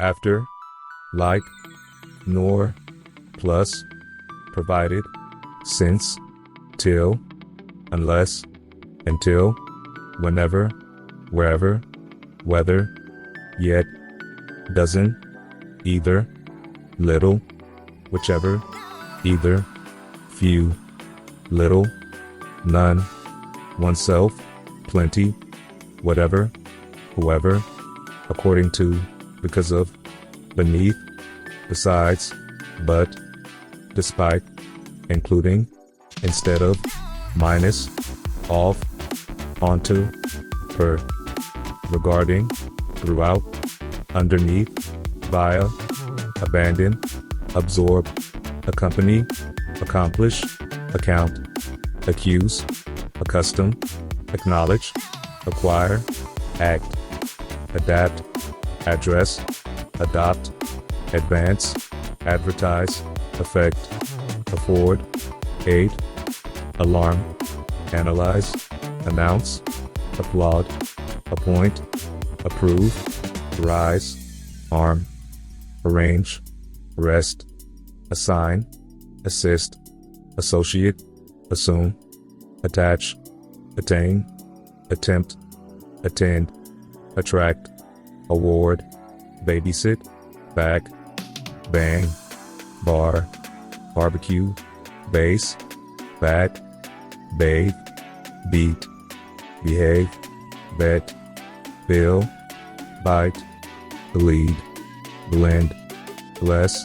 after, like, nor, plus, provided, since, till, unless, until, whenever, wherever, whether, yet, doesn't, either, little, whichever, either, few, little, none, oneself, plenty, whatever, whoever, according to, because of, beneath, besides, but, despite, including, instead of, minus, off, onto, per, regarding, throughout, underneath, via, abandon, absorb, accompany, accomplish, account, accuse, accustom, acknowledge, acquire, act, adapt, address, adopt, advance, advertise, affect, afford, aid, alarm, analyze, announce, applaud, appoint, approve, rise, arm, arrange, rest, assign, assist, associate, assume, attach, attain, attempt, attend, attract, award, babysit, back, bang, bar, barbecue, base, bat, bathe, beat, behave, bet, bill, bite, bleed, blend, bless,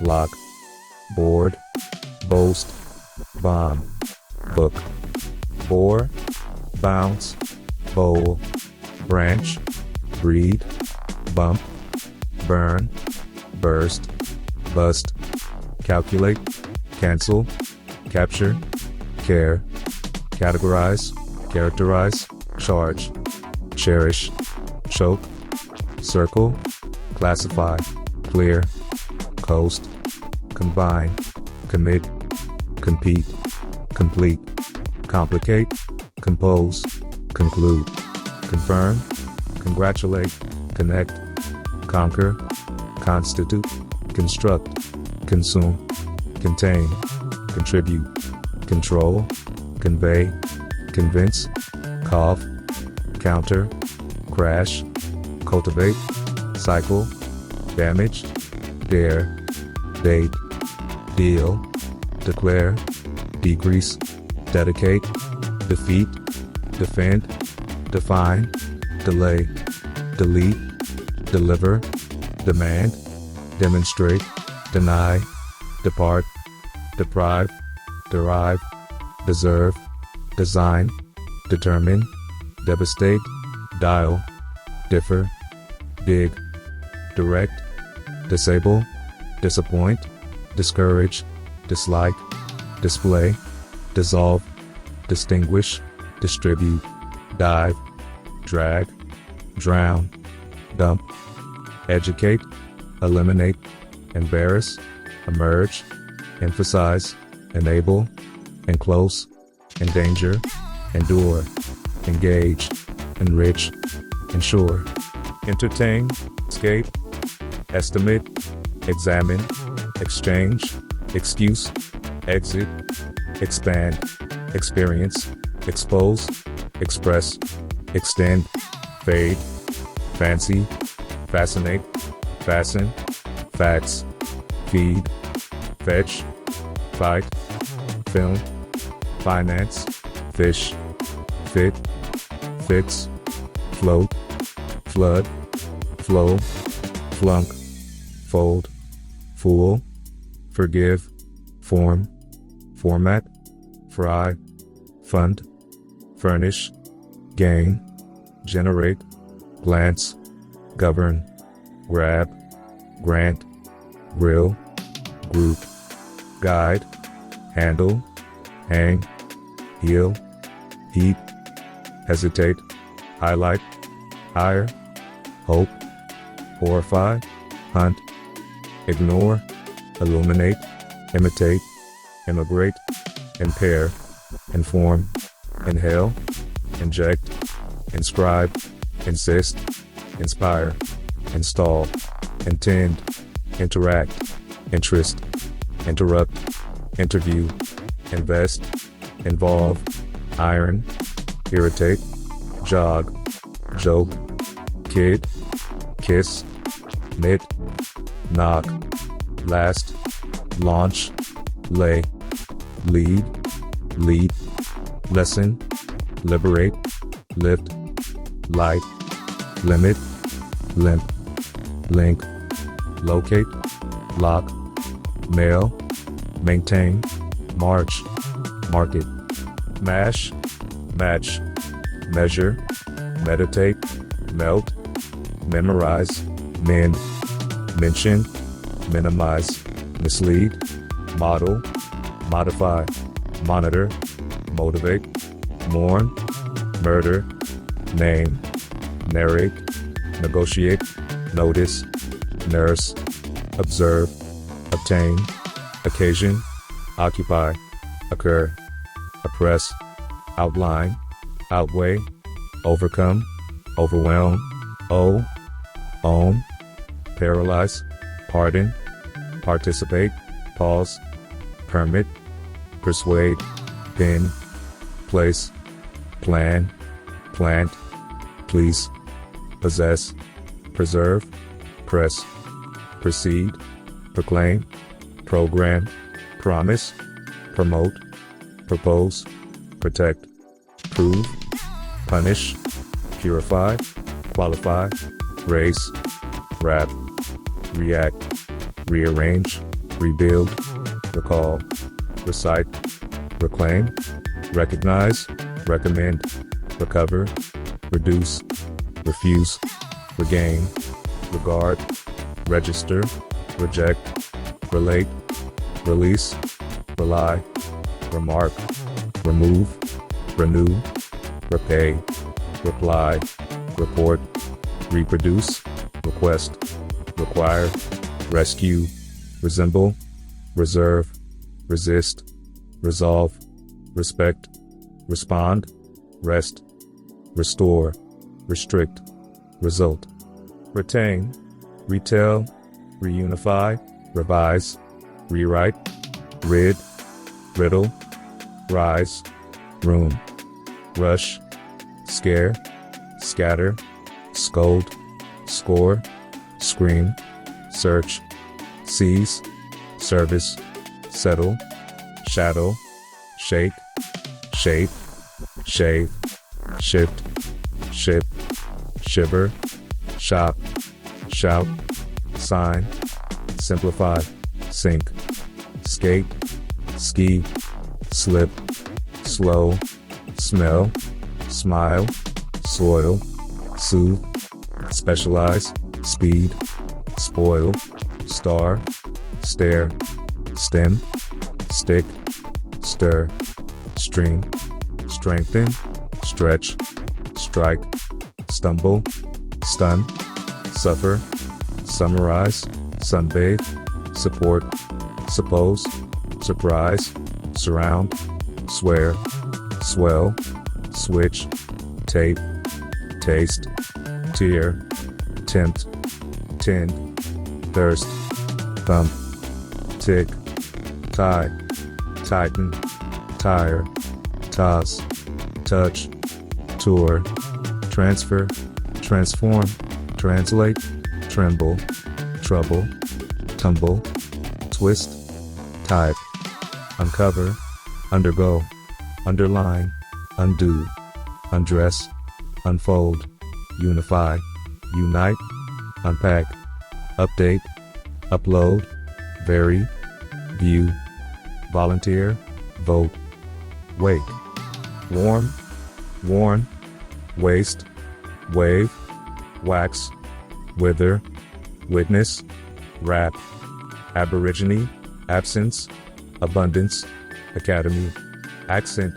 lock, board, boast, bomb, book, bore, bounce, bowl, branch, breed, bump, burn, burst, bust, calculate, cancel, capture, care, categorize, characterize, charge, cherish, choke, circle, classify, clear, coast, combine, commit, compete, complete, complicate, compose, conclude, confirm, congratulate, connect, conquer, constitute, construct, consume, contain, contribute, control, convey, convince, cough, counter, crash, cultivate, cycle, damage, dare, date, deal, declare, decrease, dedicate, defeat, defend, define, delay, delete, deliver, demand, demonstrate, deny, depart, deprive, derive, deserve, design, determine, devastate, dial, differ, dig, direct, disable, disappoint, discourage, dislike, display, dissolve, distinguish, distribute, dive, drag, drown, dump, educate, eliminate, embarrass, emerge, emphasize, enable, enclose, endanger, endure, engage, enrich, ensure, entertain, escape, estimate, examine, exchange, excuse, exit, expand, experience, expose, express, extend, fade, fancy, fascinate, fasten, fax, feed, fetch, fight, film, finance, fish, fit, fix, float, flood, flow, flunk, fold, fool, forgive, form, format, fry, fund, furnish, gain, generate, glance, govern, grab, grant, grill, group, guide, handle, hang, heal, heat, hesitate, highlight, hire, hope, horrify, hunt, ignore, illuminate, imitate, immigrate, impair, inform, inhale, inject, inscribe, insist, inspire, install, intend, interact, interest, interrupt, interview, invest, involve, iron, irritate, jog, joke, kid, kiss, knit, knock, last, launch, lay, lead, lead, lesson, liberate, lift, light, limit, limp, link, locate, lock, mail, maintain, march, market, mash, match, measure, meditate, melt, memorize, mend, mention, minimize, mislead, model, modify, monitor, motivate, mourn, murder, name, narrate, negotiate, notice, nurse, observe, obtain, occasion, occupy, occur, oppress, outline, outweigh, overcome, overwhelm, owe, own, paralyze, pardon, participate, pause, permit, persuade, pin, place, plan, plant, please, possess, preserve, press, proceed, proclaim, program, promise, promote, propose, protect, prove, punish, purify, qualify, race, wrap, react, rearrange, rebuild, recall, recite, reclaim, recognize, recommend, recover, reduce, refuse, regain, regard, register, reject, relate, release, rely, remark, remove, renew, repay, reply, report, reproduce, request, require, rescue, resemble, reserve, resist, resolve, respect, respond, rest, restore, restrict, result, retain, retell, reunify, revise, rewrite, rid, riddle, rise, room, rush, scare, scatter, scold, score, scream, search, seize, service, settle, shadow, shake, shape, shave, shift, ship, shiver, shop, shout, sign, simplify, sink, skate, ski, slip, slow, smell, smile, soil, soothe, specialize, speed, spoil, star, stare, stem, stick, stir, string, strengthen, stretch, strike, stumble, stun, suffer, summarize, sunbathe, support, suppose, surprise, surround, swear, swell, switch, tape, taste, tear, tempt, tend, thirst, thump, tick, tie, tighten, tire, toss, touch, tour, transfer, transform, translate, tremble, trouble, tumble, twist, type, uncover, undergo, underline, undo, undress, unfold, unify, unite, unpack, update, upload, vary, view, volunteer, vote, wake, warm, warn, waste, wave, wax, wither, witness, wrap, aborigine, absence, abundance, academy, accent,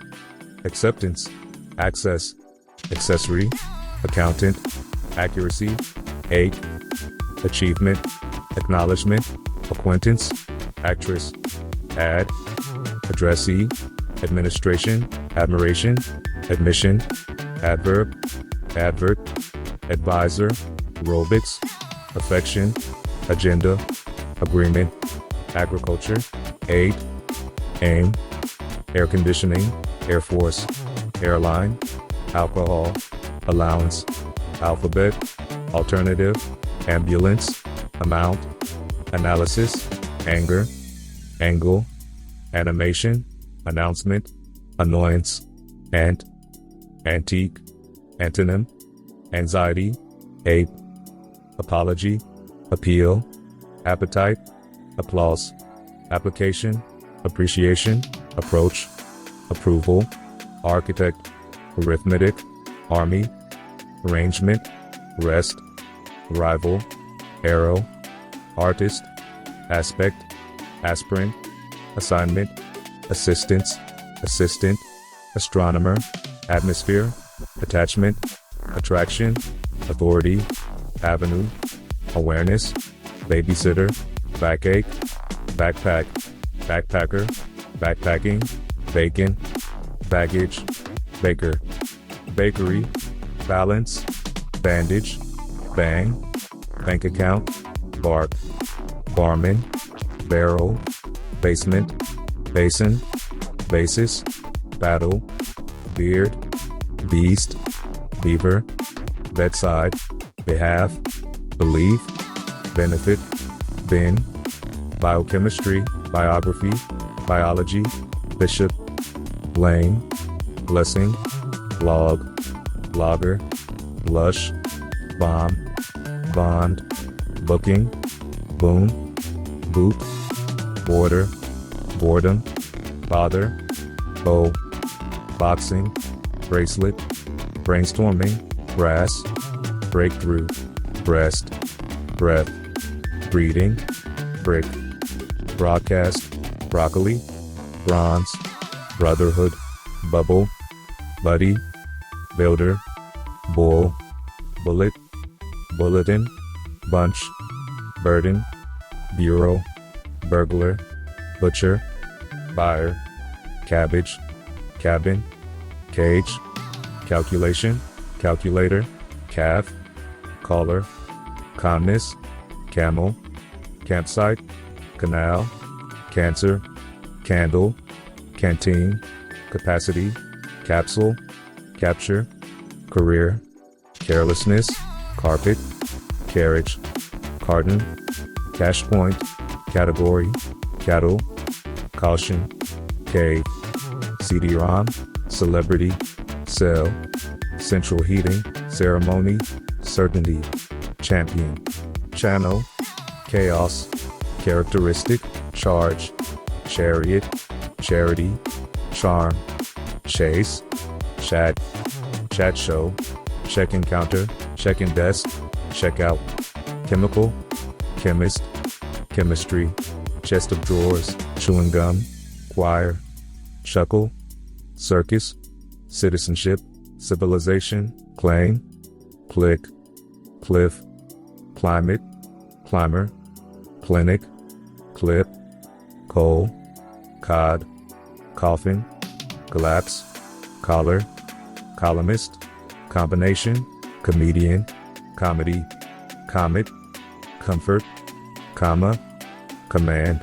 acceptance, access, accessory, accountant, accuracy, ache, achievement, acknowledgement, acquaintance, actress, ad, addressee, administration, admiration, admission, adverb, advert, advisor, aerobics, affection, agenda, agreement, agriculture, aid, aim, air conditioning, Air Force, airline, alcohol, allowance, alphabet, alternative, ambulance, amount, analysis, anger, angle, animation, announcement, annoyance, ant, antique, antonym, anxiety, ape, apology, appeal, appetite, applause, application, appreciation, approach, approval, architect, arithmetic, army, arrangement, rest, rival, arrow, artist, aspect, aspirin, assignment, assistance, assistant, astronomer, atmosphere, attachment, attraction, authority, avenue, awareness, babysitter, backache, backpack, backpacker, backpacking, bacon, baggage, baker, bakery, balance, bandage, bang, bank account, bark, barman, barrel, basement, basin, basis, battle, beard, beast, beaver, bedside, behalf, belief, benefit, bin, biochemistry, biography, biology, bishop, blame, blessing, blog, blogger, blush, bomb, bond, booking, boom, boot, border, boredom, bother, bow, boxing, bracelet, brainstorming, brass, breakthrough, breast, breath, breeding, brick, broadcast, broccoli, bronze, brotherhood, bubble, buddy, builder, bull, bullet, bulletin, bunch, burden, bureau, burglar, butcher, buyer, cabbage, cabin, cage, calculation, calculator, calf, collar, calmness, camel, campsite, canal, cancer, candle, canteen, capacity, capsule, capture, career, carelessness, carpet, carriage, carton, cash point, category, cattle, caution, cave, CD-ROM, celebrity, cell, central heating, ceremony, certainty, champion, channel, chaos, characteristic, charge, chariot, charity, charm, chase, chat, chat show, check-in counter, check-in desk, checkout, chemical, chemist, chemistry, chest of drawers, chewing gum, choir, chuckle, circus, citizenship, civilization, claim, click, cliff, climate, climber, clinic, clip, coal, cod, coffin, collapse, collar, columnist, combination, comedian, comedy, comet, comfort, comma, command,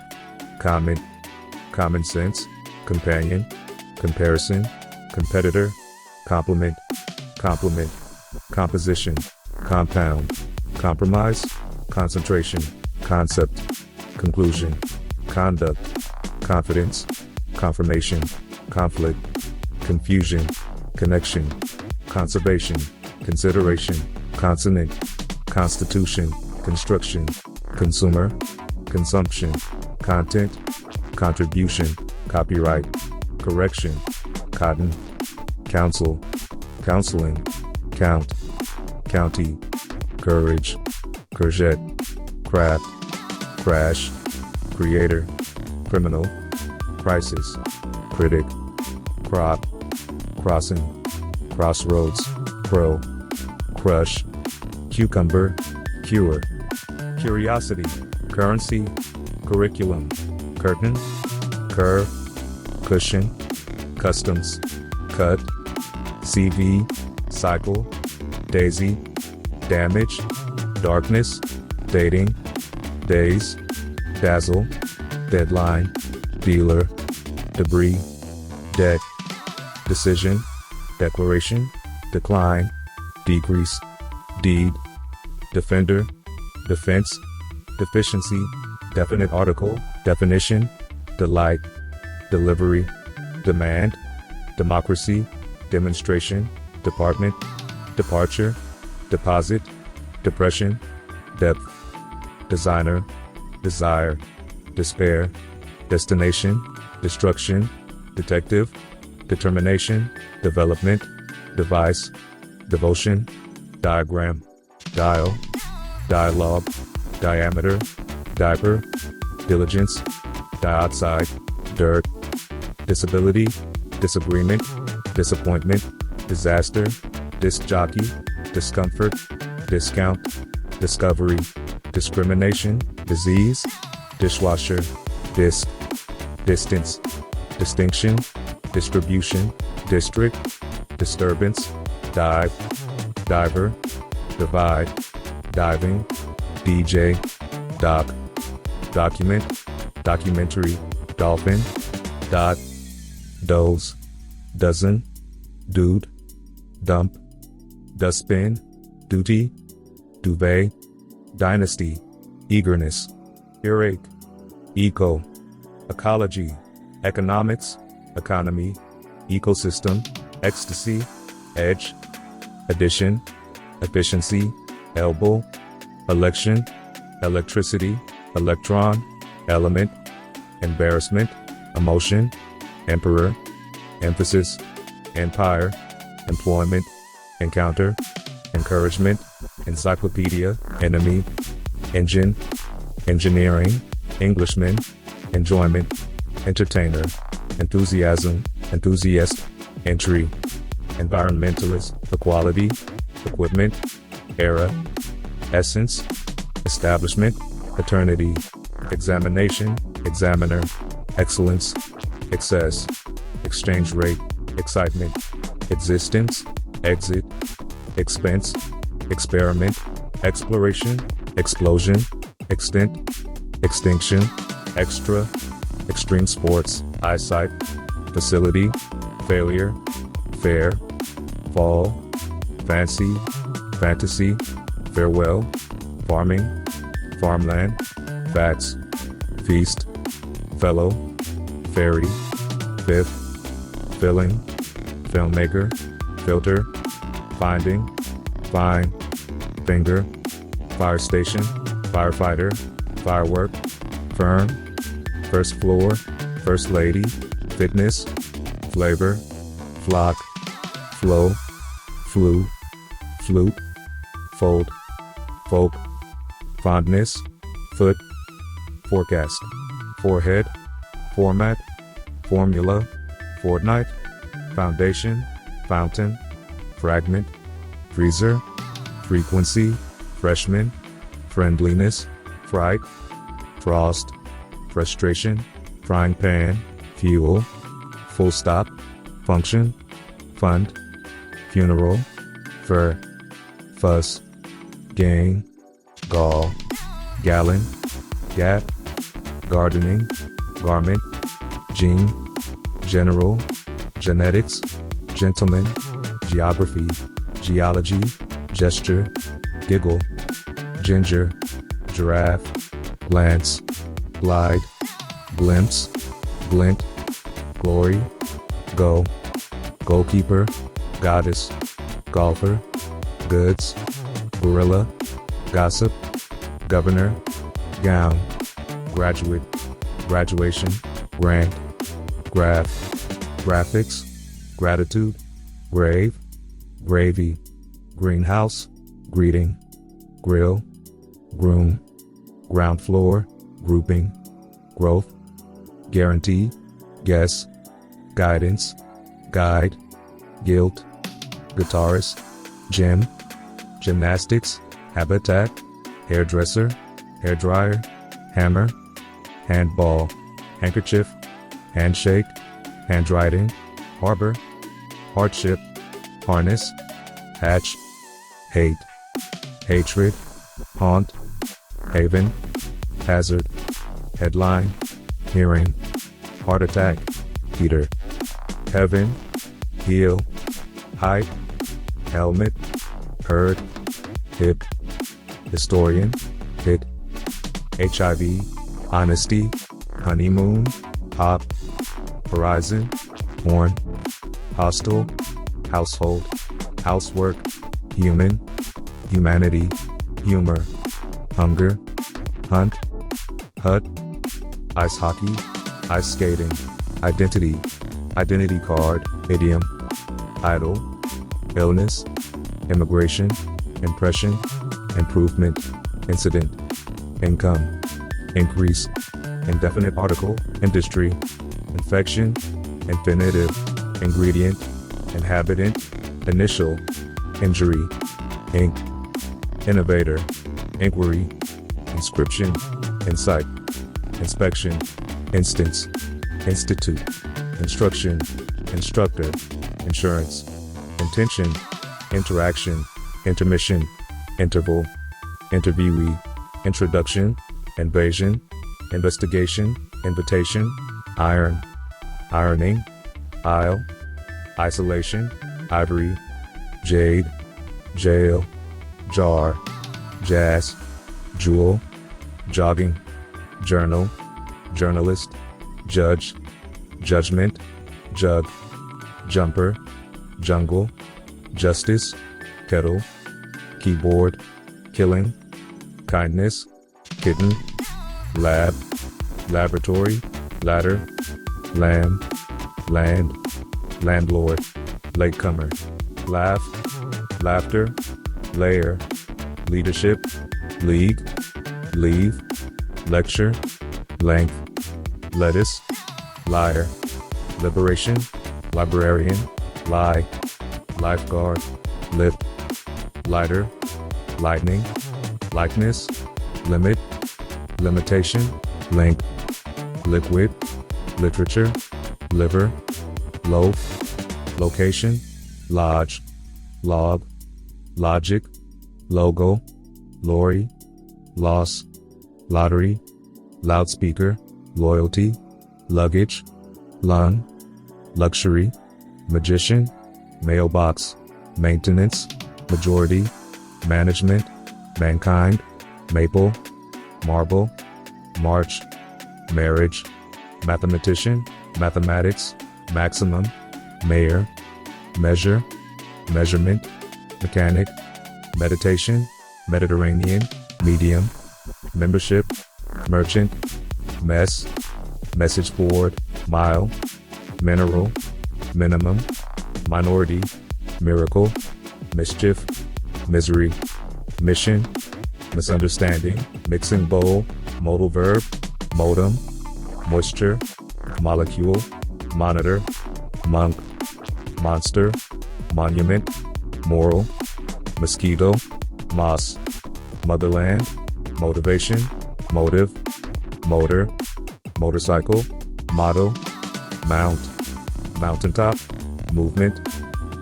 comment, common sense, companion, comparison, competitor, complement, compliment, composition, compound, compromise, concentration, concept, conclusion, conduct, confidence, confirmation, conflict, confusion, connection, conservation, consideration, consonant, constitution, construction, consumer, consumption, content, contribution, copyright, correction, cotton, counsel, counseling, count, county, courage, courgette, craft, crash, creator, criminal, crisis, critic, crop, crossing, crossroads, crow, crush, cucumber, cure, curiosity, currency, curriculum, curtain, curve, cushion, customs, cut, CV, cycle, daisy, damage, darkness, dating, daze, dazzle, deadline, dealer, debris, debt, decision, declaration, decline, decrease, deed, defender, defense, deficiency, definite article, definition, delight, delivery, demand, democracy, demonstration, department, departure, deposit, depression, depth, designer, desire, despair, destination, destruction, detective, determination, development, device, devotion, diagram, dial, dialogue, diameter, diaper, diligence, dioxide, dirt, disability, disagreement, disappointment, disaster, disc jockey, discomfort, discount, discovery, discrimination, disease, dishwasher, disc, distance, distinction, distribution, district, disturbance, dive, diver, divide, diving, DJ, doc, document, documentary, dolphin, dot, doze, dozen, dude, dump, dustbin, duty, duvet, dynasty, eagerness, earache, eco, ecology, economics, economy, ecosystem, ecstasy, edge, addition, efficiency, elbow, election, electricity, electron, element, embarrassment, emotion, emperor, emphasis, empire, employment, encounter, encouragement, encyclopedia, enemy, engine, engineering, Englishman, enjoyment, entertainer, enthusiasm, enthusiast, entry, environmentalist, equality, equipment, era, essence, establishment, eternity, examination, examiner, excellence, excess, exchange rate, excitement, existence, exit, expense, experiment, exploration, explosion, extent, extinction, extra, extreme sports, eyesight, facility, failure, fair, fall, fancy, fantasy, farewell, farming, farmland, facts, feast, fellow, ferry, fifth, filling, filmmaker, filter, finding, fine, finger, fire station, firefighter, firework, firm, first floor, first lady, fitness, flavor, flock, flow, flu, flute, fold, folk, fondness, foot, forecast, forehead, format, formula, fortnight, foundation, fountain, fragment, freezer, frequency, freshman, friendliness, fright, frost, frustration, frying pan, fuel, full stop, function, fund, funeral, fur, fuss, gang, gall, gallon, gap, gardening, garment, gene, general, genetics, gentleman, geography, geology, gesture, giggle, ginger, giraffe, glance, glide, glimpse, glint, glory, go, goalkeeper, goddess, golfer, goods, gorilla, gossip, governor, gown, graduate, graduation, grant, graph, graphics, gratitude, grave, gravy, greenhouse, greeting, grill, groom, ground floor, grouping, growth, guarantee, guess, guidance, guide, guilt, guitarist, gym, gymnastics, habitat, hairdresser, hairdryer, hammer, handball, handkerchief, handshake, handwriting, harbor, hardship, harness, hatch, hate, hatred, haunt, haven, hazard, headline, hearing, heart attack, heater, heaven, heel, height, helmet, herd, hip, historian, hit, HIV, honesty, honeymoon, hop, horizon, horn, hostile, household, housework, human, humanity, humor, hunger, hunt, hut, ice hockey, ice skating, identity, identity card, idiom, idle, illness, immigration, impression, improvement, incident, income, increase, indefinite article, industry, infection, infinitive, ingredient, inhabitant, initial, injury, ink, innovator, inquiry, inscription, insight, inspection, instance, institute, instruction, instructor, insurance, intention, interaction, intermission, interval, interviewee, introduction, invasion, investigation, invitation, iron, ironing, aisle, isolation, ivory, jade, jail, jar, jazz, jewel, jogging, journal, journalist, judge, judgment, jug, jumper, jungle, justice, kettle, keyboard, killing, kindness, kitten, lab, laboratory, ladder, lamb, land, landlord, latecomer, laugh, laughter, layer, leadership, league, leave, lecture, length, lettuce, liar, liberation, librarian, lie, lifeguard, lift, lighter, lightning, likeness, limit, limitation, link, liquid, literature, liver, loaf, location, lodge, log, logic, logo, lorry, loss, lottery, loudspeaker, loyalty, luggage, lung, luxury, magician, mailbox, maintenance, majority, management, mankind, maple, marble, march, marriage, mathematician, mathematics, maximum, mayor, measure, measurement, mechanic, meditation, Mediterranean, medium, membership, merchant, mess, message board, mile, mineral, minimum, minority, miracle, mischief, misery, mission, misunderstanding, mixing bowl, modal verb, modem, moisture, molecule, monitor, monk, monster, monument, moral, mosquito, moss, motherland, motivation, motive, motor, motorcycle, motto, mount, mountaintop, movement,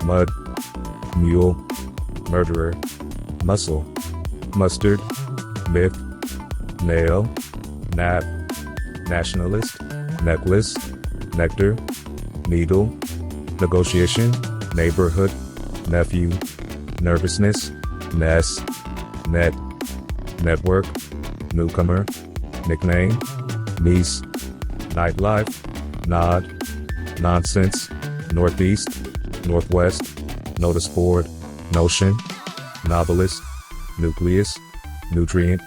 mud, mule, murderer, muscle, mustard, myth, nail, nap, nationalist, necklace, nectar, needle, negotiation, neighborhood, nephew, nervousness, nest, net, network, newcomer, nickname, niece, nightlife, nod, nonsense, northeast, northwest, notice board, notion, novelist, nucleus, nutrient,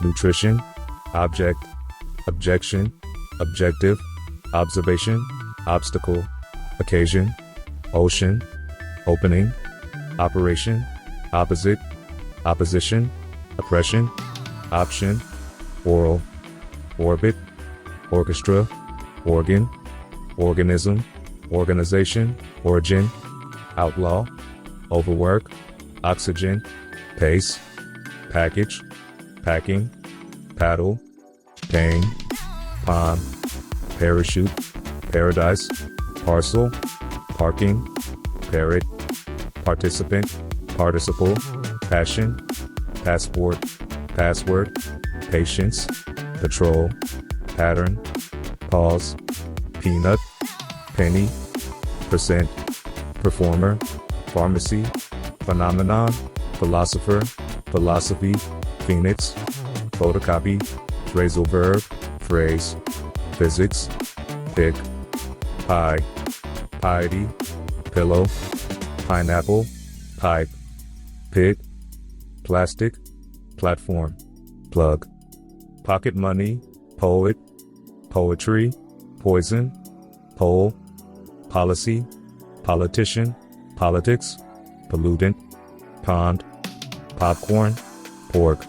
nutrition, object, objection, objective, observation, obstacle, occasion, ocean, opening, operation, opposite, opposition, oppression, option, oral, orbit, orchestra, organ, organism, organization, origin, outlaw, overwork, oxygen, pace, package, packing, paddle, pain, palm, parachute, paradise, parcel, parking, parrot, participant, participle, passion, passport, password, patience, patrol, pattern, pause, peanut, penny, percent, performer, pharmacy, phenomenon, philosopher, philosophy, phoenix, photocopy, phrasal verb, phrase, physics, pick, pie, piety, pillow, pineapple, pipe, pit, plastic, platform, plug, pocket money, poet, poetry, poison, pole, policy, politician, politics, pollutant, pond, popcorn, pork,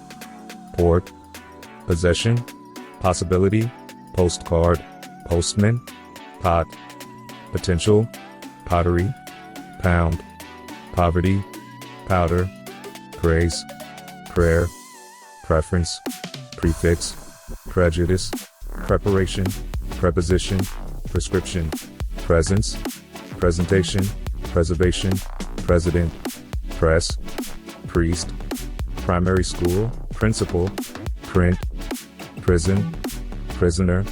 port, possession, possibility, postcard, postman, pot, potential, pottery, pound, poverty, powder, praise, prayer, preference, prefix, prejudice, preparation, preposition, prescription, presence, presentation, preservation, president, press, priest, primary school, principal, print, prison, prisoner,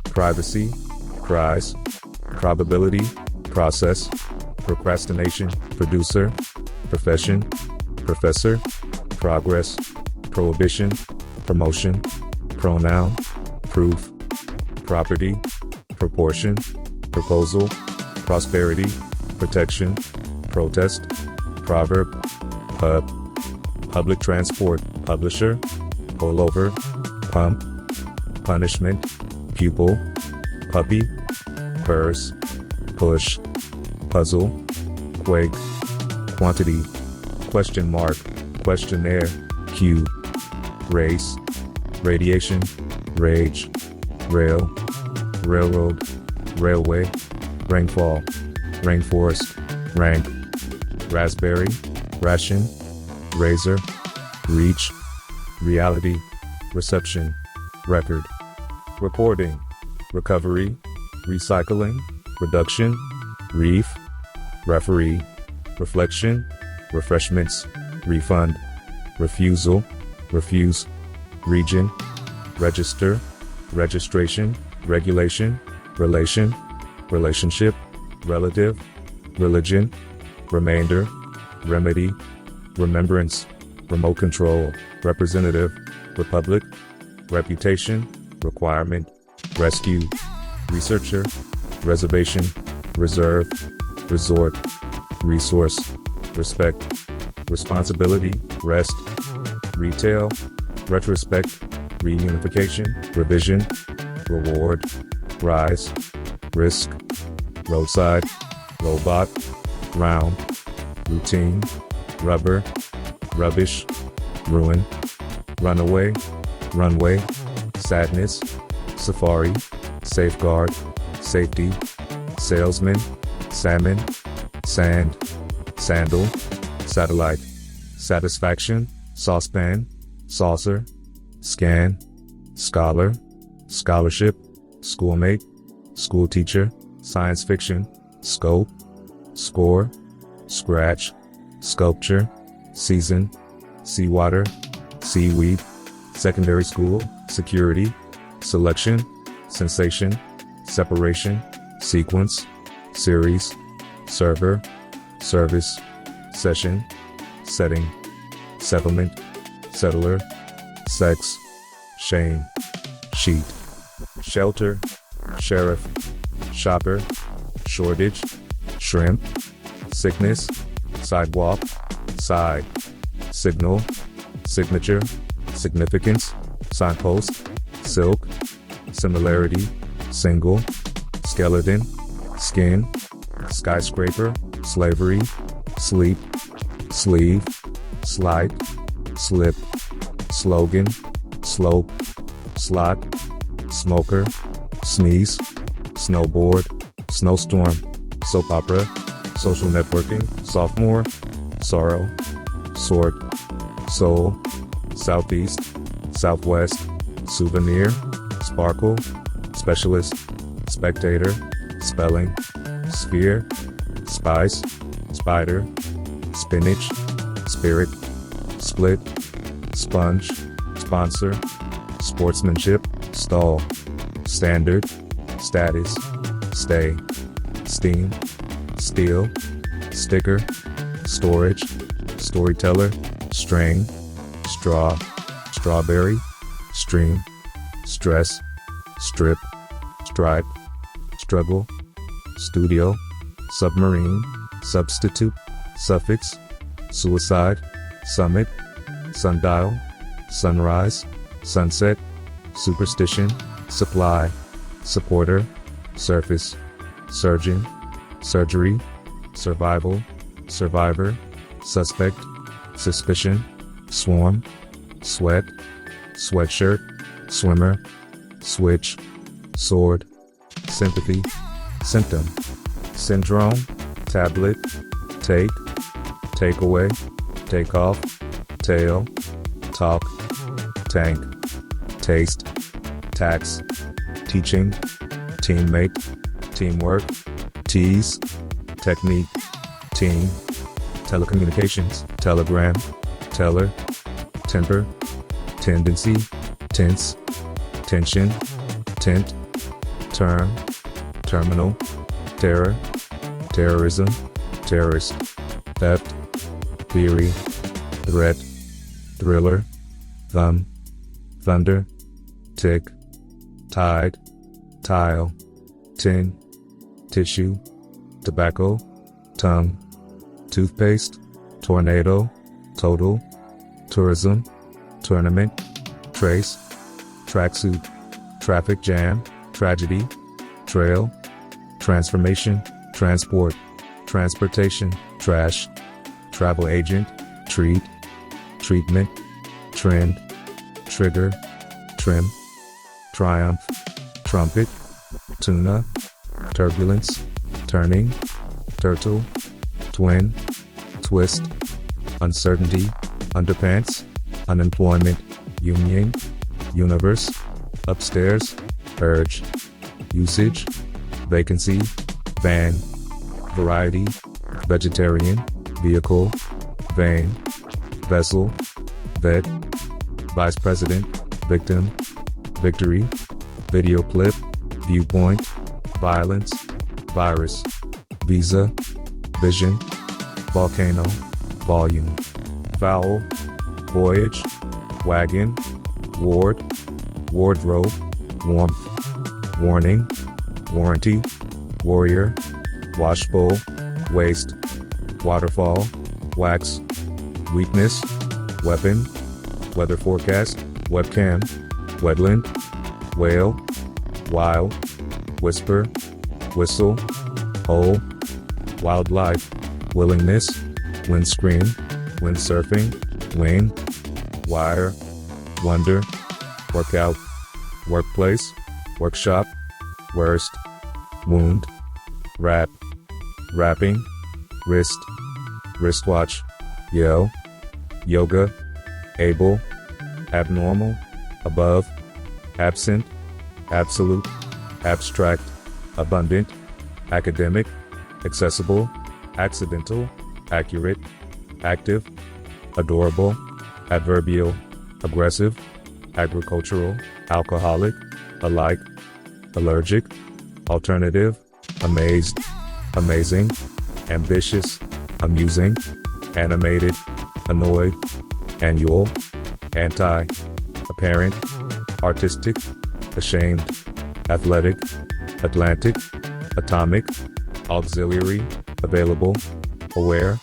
privacy, prize, probability, process, procrastination, producer, profession, professor, progress, prohibition, promotion, pronoun, proof, property, proportion, proposal, prosperity, protection, protest, proverb, pub, public transport, publisher, pullover, pump, punishment, pupil, puppy, purse, push, puzzle, quake, quantity, question mark, questionnaire, cue, race, radiation, rage, rail, railroad, railway, rainfall, rainforest, rank, raspberry, ration, razor, reach, reality, reception, record, recording, recovery, recycling, reduction, reef, referee, reflection, refreshments, refund, refusal, refuse, region, register, registration, regulation, relation, relationship, relative, religion, remainder, remedy, remembrance, remote control, representative, republic, reputation, requirement, rescue, researcher, reservation, reserve, resort, resource, respect, responsibility, rest, retail, retrospect, reunification, revision, reward, rise, risk, roadside, robot, round, routine, rubber, rubbish, ruin, runaway, runway, sadness, safari, safeguard, safety, salesman, salmon, sand, sandal, satellite, satisfaction, saucepan, saucer, scan, scholar, scholarship, schoolmate, schoolteacher, science fiction, scope, score, scratch, sculpture, season, seawater, seaweed, secondary school, security, selection, sensation, separation, sequence, series, server, service, session, setting, settlement, settler, sex, shame, sheet, shelter, sheriff, shopper, shortage, shrimp, sickness, sidewalk, side, signal, signature, significance, signpost, silk, similarity, single, skeleton, skin, skyscraper, slavery, sleep, sleeve, slide, slip, slogan, slope, slot, smoker, sneeze, snowboard, snowstorm, soap opera, social networking, sophomore, sorrow, sort, soul, southeast, southwest, souvenir, sparkle, specialist, spectator, spelling, sphere, spice, spider, spinach, spirit, split, sponge, sponsor, sportsmanship, stall, standard, status, stay, steam, steel, sticker, storage, storyteller, string, straw, strawberry, stream, stress, strip, stripe, struggle, studio, submarine, substitute, suffix, suicide, summit, sundial, sunrise, sunset, superstition, supply, supporter, surface, surgeon, surgery, survival, survivor, suspect, suspicion, swarm, sweat, sweatshirt, swimmer, switch, sword, sympathy, symptom, syndrome, tablet, take, takeaway, take off, tail, talk, tank, taste, tax, teaching, teammate, teamwork, tease, technique, team, telecommunications, telegram, teller, temper, tendency, tense, tension, tent, term, terminal, terror, terrorism, terrorist, theft, theory, threat, thriller, thumb, thunder, tick, tide, tile, tin, tissue, tobacco, tongue, toothpaste, tornado, total, tourism, tournament, trace, tracksuit, traffic jam, tragedy, trail, transformation, transport, transportation, trash, travel agent, treat, treatment, trend, trigger, trim, triumph, trumpet, tuna, turbulence, turning, turtle, twin, twist, uncertainty, underpants, unemployment, union, universe, upstairs, urge, usage, vacancy, van, variety, vegetarian, vehicle, vein, vessel, vet, vice president, victim, victory, video clip, viewpoint, violence, virus, visa, vision, volcano, volume, foul, voyage, wagon, ward, wardrobe, warmth, warning, warranty, warrior, washbowl, waste, waterfall, wax, weakness, weapon, weather forecast, webcam, wetland, whale, wild, whisper, whistle, hole, wildlife, willingness, windscreen, windsurfing, wing, wire, wonder, workout, workplace, workshop, worst, wound, wrap, wrapping, wrist, wristwatch, yell, yoga, able, abnormal, above, absent, absolute, abstract, abundant, academic, accessible, accidental, accurate, active, adorable, adverbial, aggressive, agricultural, alcoholic, alike, allergic, alternative, amazed, amazing, ambitious, amusing, animated, annoyed, annual, anti, apparent, artistic, ashamed, athletic, Atlantic, atomic, auxiliary, available, aware,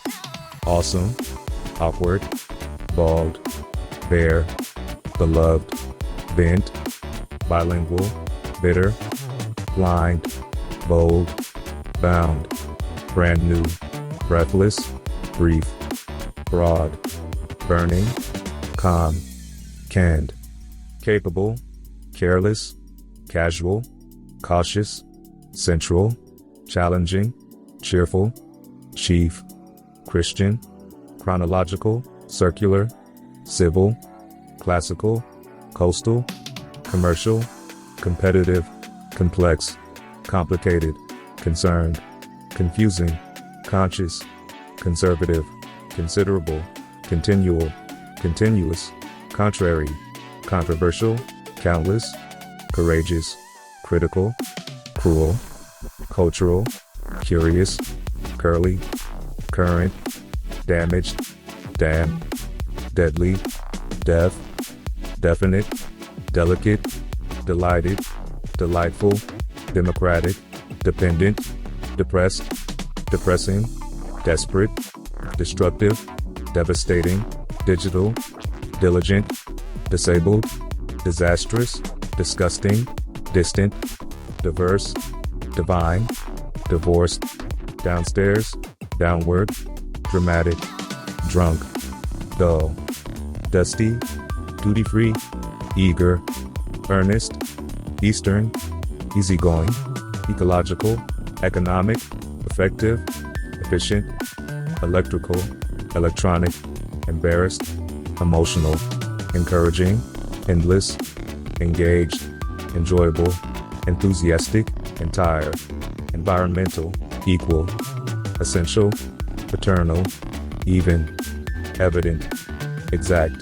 awesome, awkward, bald, bare, beloved, bent, bilingual, bitter, blind, bold, bound, brand new, breathless, brief, broad, burning, calm, canned, capable, careless, casual, cautious, central, challenging, cheerful, chief, Christian, chronological, circular, civil, classical, coastal, commercial, competitive, complex, complicated, concerned, confusing, conscious, conservative, considerable, continual, continuous, contrary, controversial, countless, courageous, critical, cruel, cultural, curious, curly, current, damaged, damn, deadly, deaf, definite, delicate, delighted, delightful, democratic, dependent, depressed, depressing, desperate, destructive, devastating, digital, diligent, disabled, disastrous, disgusting, distant, diverse, divine, divorced, downstairs, downward, dramatic, drunk, dull, dusty, duty-free, eager, earnest, eastern, easygoing, ecological, economic, effective, efficient, electrical, electronic, embarrassed, emotional, encouraging, endless, engaged, enjoyable, enthusiastic, entire, environmental, equal, essential, paternal, even, evident, exact,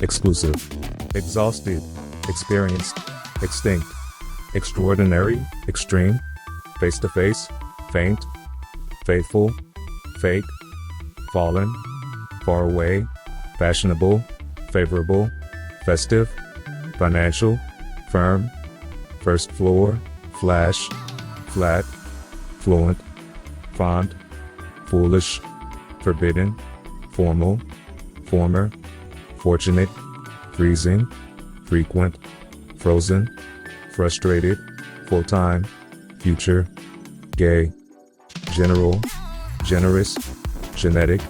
exclusive, exhausted, experienced, extinct, extraordinary, extreme, face-to-face, faint, faithful, fake, fallen, far away, fashionable, favorable, festive, financial, firm, first floor, flash, flat, fluent, font, foolish, forbidden, formal, former, fortunate, freezing, frequent, frozen, frustrated, full-time, future, gay, general, generous, genetic,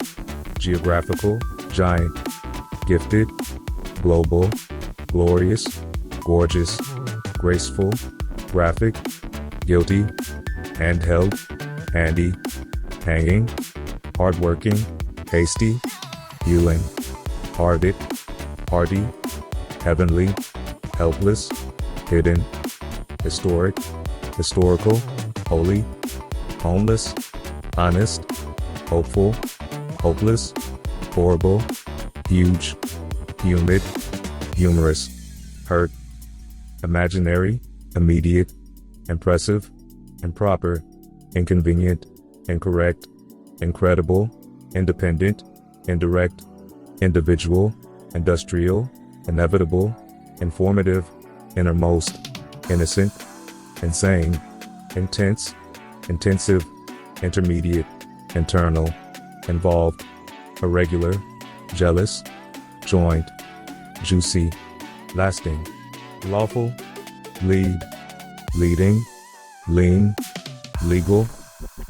geographical, giant, gifted, global, glorious, gorgeous, graceful, graphic, guilty, handheld, handy, hanging, hardworking, hasty, healing, hearted, hearty, heavenly, helpless, hidden, historic, historical, holy, homeless, honest, hopeful, hopeless, horrible, huge, humid, humorous, hurt, imaginary, immediate, impressive, improper, inconvenient, incorrect, incredible, independent, indirect, individual, industrial, inevitable, informative, innermost, innocent, insane, intense, intensive, intermediate, internal, involved, irregular, jealous, joint, juicy, lasting, lawful, lead, leading, lean, legal,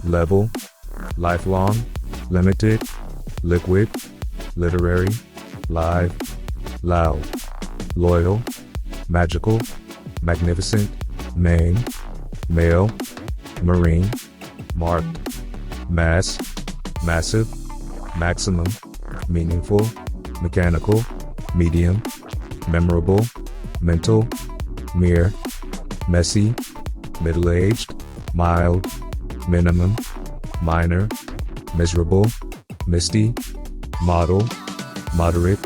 level, lifelong, limited, liquid, literary, live, loud, loyal, magical, magnificent, main, male, marine, marked, mass, massive, maximum, meaningful, mechanical, medium, memorable, mental, mere, messy, middle-aged, mild, minimum, minor, miserable, misty, model, moderate,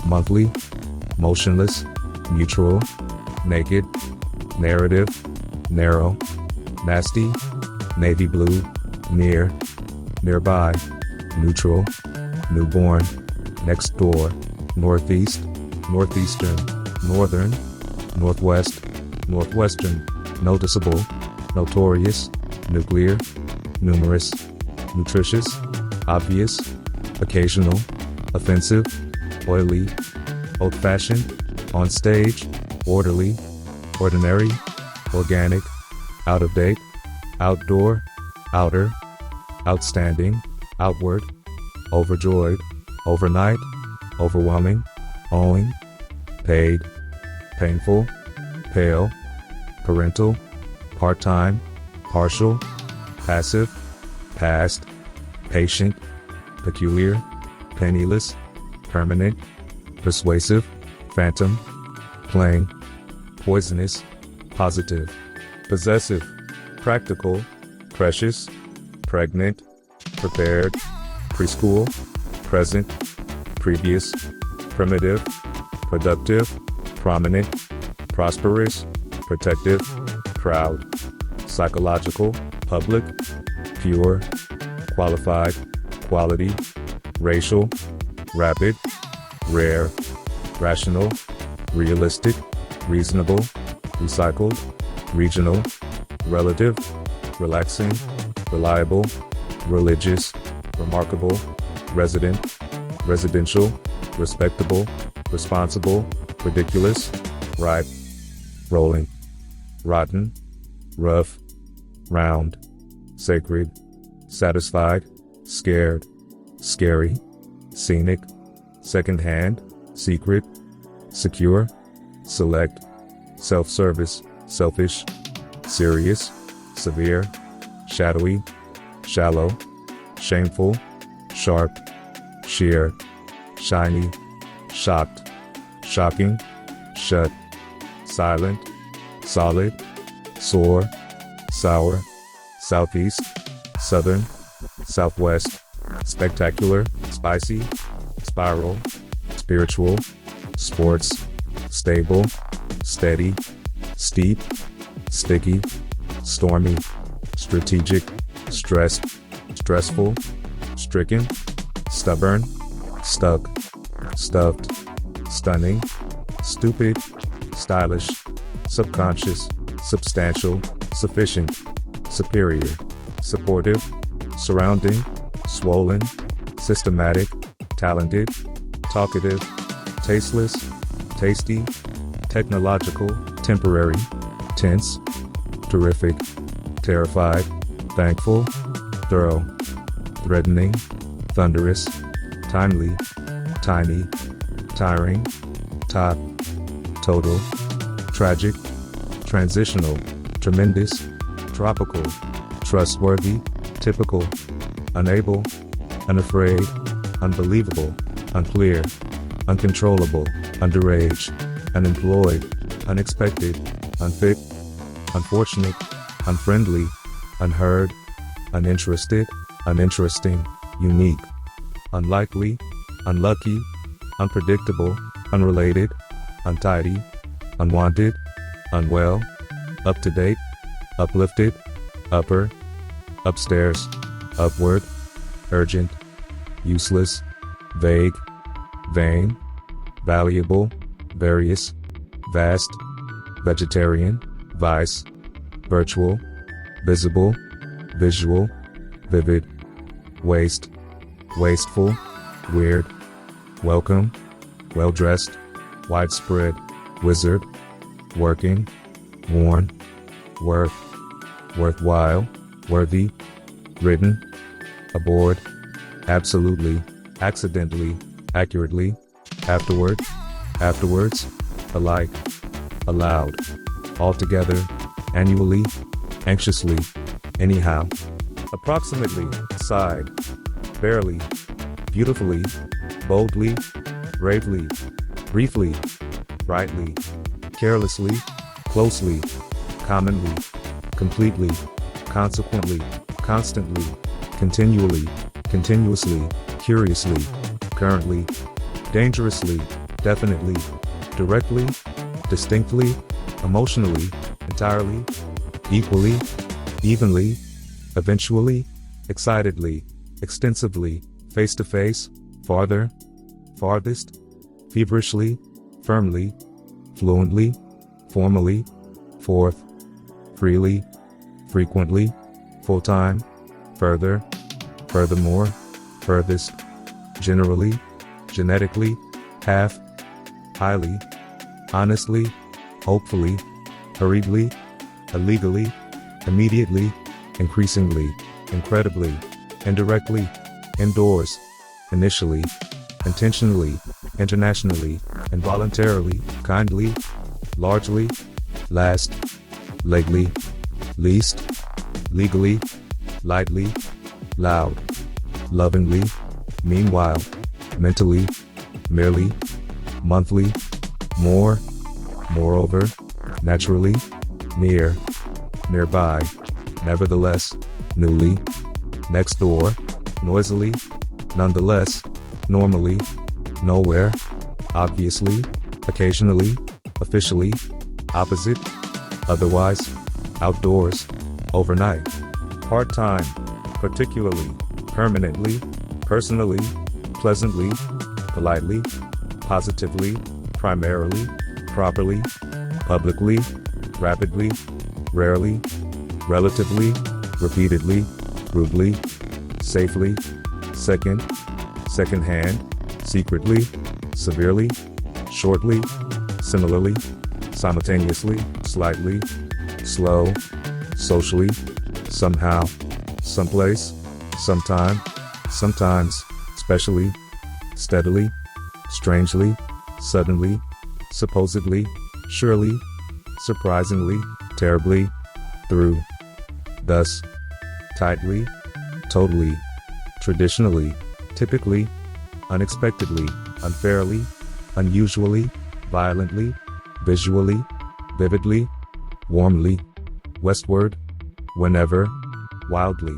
monthly, motionless, mutual, naked, narrative, narrow, nasty, navy blue, near, nearby, neutral, newborn, next door, northeast, northeastern, northern, northwest, northwestern, noticeable, notorious, nuclear, numerous, nutritious, obvious, occasional, offensive, oily, old-fashioned, on stage, orderly, ordinary, organic, out of date, outdoor, outer, outstanding, outward, overjoyed, overnight, overwhelming, owing, paid, painful, pale, parental, part-time, partial, passive, past, patient, peculiar, penniless, permanent, persuasive, phantom, plain, poisonous, positive, possessive, practical, precious, pregnant, prepared, preschool, present, previous, primitive, productive, prominent, prosperous, protective, proud, psychological, public, pure, qualified, quality, racial, rapid, rare, rational, realistic, reasonable, recycled, regional, relative, relaxing, reliable, religious, remarkable, resident, residential, respectable, responsible, ridiculous, ripe, rolling, rotten, rough, round, sacred, satisfied, scared, scary, scenic, second-hand, secret, secure, select, self-service, selfish, serious, severe, shadowy, shallow, shameful, sharp, sheer, shiny, shocked, shocking, shut, silent, solid, sore, sour, southeast, southern, southwest, spectacular, spicy, spiral, spiritual, sports, stable, steady, steep, sticky, stormy, strategic, stressed, stressful, stricken, stubborn, stuck, stuffed, stunning, stupid, stylish, subconscious, substantial, sufficient, superior, supportive, surrounding, swollen, systematic, talented, talkative, tasteless, tasty, technological, temporary, tense, terrific, terrified, thankful, thorough, threatening, thunderous, timely, tiny, tiring, top, total, tragic, transitional, tremendous, tropical, trustworthy, typical, unable, unafraid, unbelievable, unclear, uncontrollable, underage, unemployed, unexpected, unfit, unfortunate, unfriendly, unheard, uninterested, uninteresting, unique, unlikely, unlucky, unpredictable, unrelated, untidy, unwanted, unwell, up to date, uplifted, upper, upstairs, upward, urgent, useless, vague, vain, valuable, various, vast, vegetarian, vice, virtual, visible, visual, vivid, waste, wasteful, weird, welcome, well-dressed, widespread, wizard, working, worn, worth, worthwhile, worthy, written, aboard, absolutely, accidentally, accurately, afterward, afterwards, alike, allowed, altogether, annually, anxiously, anyhow, approximately, side, barely, beautifully, boldly, bravely, briefly, brightly, carelessly, closely, commonly, completely, consequently, constantly, continually, continuously, curiously, currently, dangerously, definitely, directly, distinctly, emotionally, entirely, equally, evenly, eventually, excitedly, extensively, face-to-face, farther, farthest, feverishly, firmly, fluently, formally, forth, freely, frequently, full-time, further, furthermore, furthest, generally, genetically, half, highly, honestly, hopefully, hurriedly, illegally, immediately, increasingly, incredibly, indirectly, indoors, initially, intentionally, internationally, involuntarily, kindly, largely, last, lately, least, legally, lightly, loud, lovingly, meanwhile, mentally, merely, monthly, more, moreover, naturally, near, nearby, nevertheless, newly, next door, noisily, nonetheless, normally, nowhere, obviously, occasionally, officially, opposite, otherwise, outdoors, overnight, part-time, particularly, permanently, personally, pleasantly, politely, positively, primarily, properly, publicly, rapidly, rarely, relatively, repeatedly, rudely, safely, second-hand, secretly, severely, shortly, similarly, simultaneously, slightly, slow, socially, somehow, someplace, sometime, sometimes, specially, steadily, strangely, suddenly, supposedly, surely, surprisingly, terribly, through, thus, tightly, totally, traditionally, typically, unexpectedly, unfairly, unusually, violently, visually, vividly, warmly, westward, whenever, wildly.